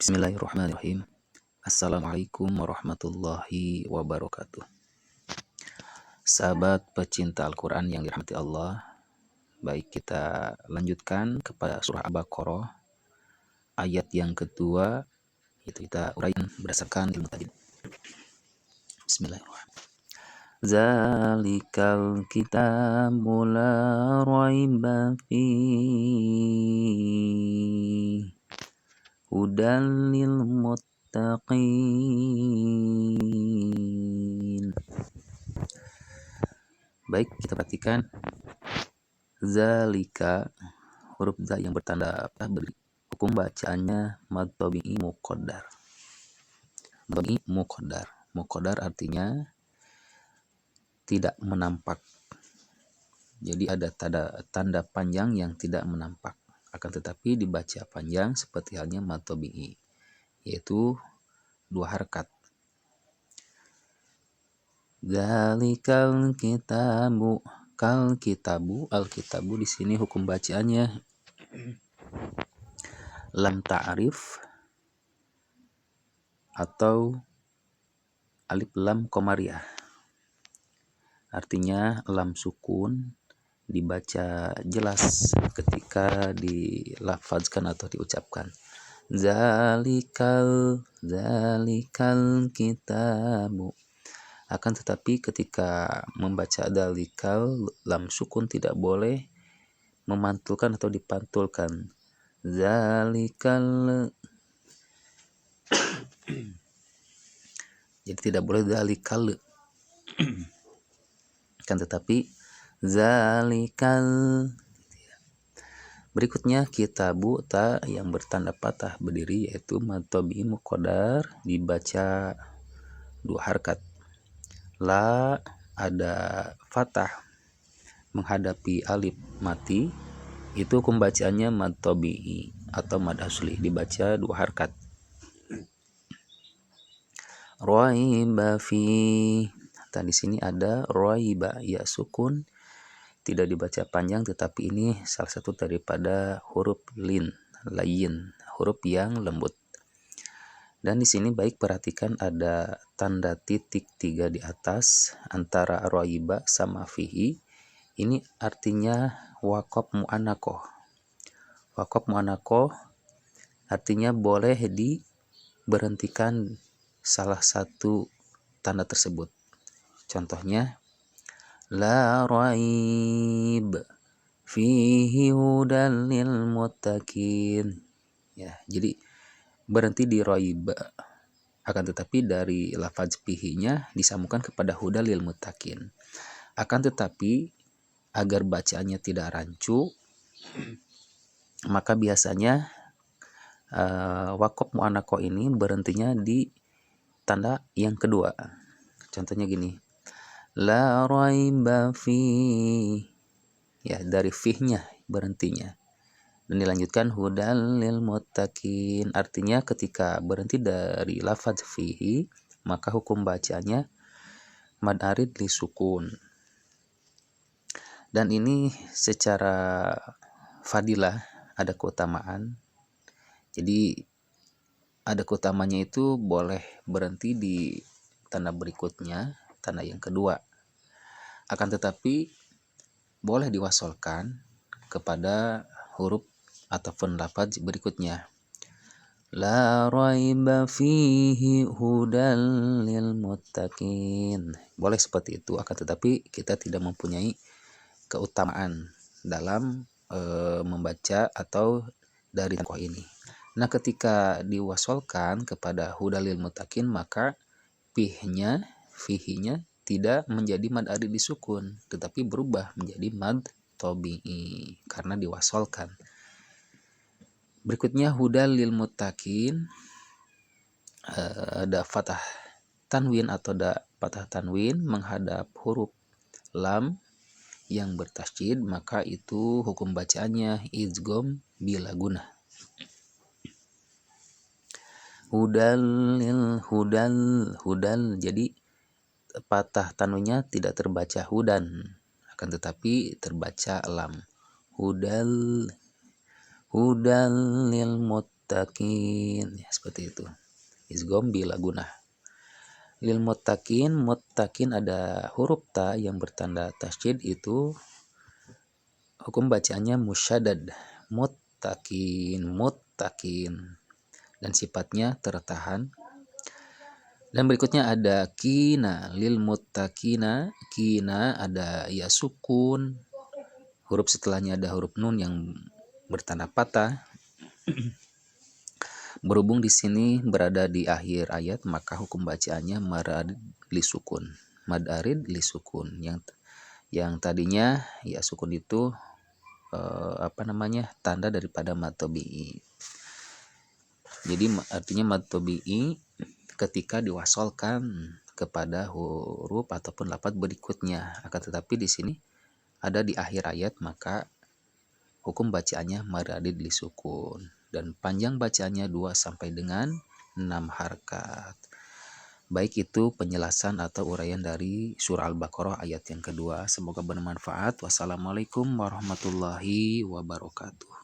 Bismillahirrahmanirrahim. Assalamualaikum warahmatullahi wabarakatuh. Sahabat pecinta Al-Quran yang dirahmati Allah, baik kita lanjutkan kepada surah Al-Baqarah ayat yang kedua, itu kita uraikan berdasarkan ilmu tajwid. Bismillahirrahmanirrahim. Zalikal kitabu la raiba fihi hudan lil muttaqin. Baik, kita perhatikan zalika, huruf za yang bertanda beri. Hukum bacaannya mad tabi'i muqaddar. Tabi'i muqaddar. Muqaddar artinya tidak menampak. Jadi ada tanda panjang yang tidak menampak, akan tetapi dibaca panjang seperti halnya mad tabi'i, yaitu 2 harakat. Dzalikal kitabu, kal kitabu, al kitabu di sini hukum bacaannya lam ta'rif atau alif lam qamariyah. Artinya lam sukun dibaca jelas ketika dilafazkan atau diucapkan. Zalikal kitabu. Akan tetapi ketika membaca dalikal, lam sukun tidak boleh memantulkan atau dipantulkan. Zalikal. Jadi tidak boleh dalikal. Akan tetapi zalikal. Berikutnya kitabu ta yang bertanda patah berdiri, yaitu mad tabi'i muqaddar, dibaca 2 harakat. La ada fathah menghadapi alif mati, itu hukum bacaannya mad tabi'i atau mad asli, dibaca 2 harakat. Raiba fi, di sini ada raiba ya sukun, tidak dibaca panjang, tetapi ini salah satu daripada huruf layin, huruf yang lembut. Dan di sini baik perhatikan ada tanda titik 3 di atas antara raiba sama fihi. Ini artinya waqaf mu'annakoh. Waqaf mu'annakoh artinya boleh diberhentikan salah satu tanda tersebut. Contohnya la raib fihi hudan lil muttaqin. Ya, jadi berhenti di raib. Akan tetapi dari lafaz fihi-nya disambungkan kepada hudan lil muttaqin. Akan tetapi agar bacaannya tidak rancu, maka biasanya waqaf mu'annakoh ini berhentinya di tanda yang kedua. Contohnya gini. La raiba fi. Ya, dari fih-nya berhentinya. Dan dilanjutkan hudal lil muttaqin. Artinya ketika berhenti dari lafaz fihi, maka hukum bacanya mad arid li sukun. Dan ini secara fadilah ada keutamaan. Jadi ada keutamanya itu boleh berhenti di tanda berikutnya, tanda yang kedua. Akan tetapi boleh diwasolkan kepada huruf ataupun lafaz berikutnya. La raiba fihi hudan lil muttaqin. Boleh seperti itu, akan tetapi kita tidak mempunyai keutamaan dalam membaca atau dari tokoh ini. Nah, ketika diwasolkan kepada hudan lil muttaqin, maka fihinya tidak menjadi mad arid disukun, tetapi berubah menjadi mad tabi'i karena diwasolkan. Berikutnya hudal lil muttaqin, ada fathah tanwin atau ada fathah tanwin menghadap huruf lam yang bertasydid, maka itu hukum bacaannya idgham bila gunah. Hudal, jadi patah tanwinnya tidak terbaca hudan, akan tetapi terbaca lam. Hudal lil muttaqin, ya, seperti itu. Isgham bila gunah. Lil muttaqin, muttaqin ada huruf ta yang bertanda tasydid, itu hukum bacaannya musyaddad. Muttaqin, muttaqin, dan sifatnya tertahan. Dan berikutnya ada kina, lil muttaqina, kina ada ya sukun, huruf setelahnya ada huruf nun yang bertanda patah. Berhubung di sini berada di akhir ayat, maka hukum bacaannya mad li sukun. Mad arid li sukun. Yang tadinya ya sukun itu tanda daripada mad tabi'i. Jadi artinya mad tabi'i ketika diwasolkan kepada huruf ataupun lafaz berikutnya. Akan tetapi di sini ada di akhir ayat, maka hukum bacaannya mad arid li sukun. Dan panjang bacaannya 2 sampai dengan 6 harkat. Baik, itu penjelasan atau uraian dari surah Al-Baqarah ayat yang kedua. Semoga bermanfaat. Wassalamualaikum warahmatullahi wabarakatuh.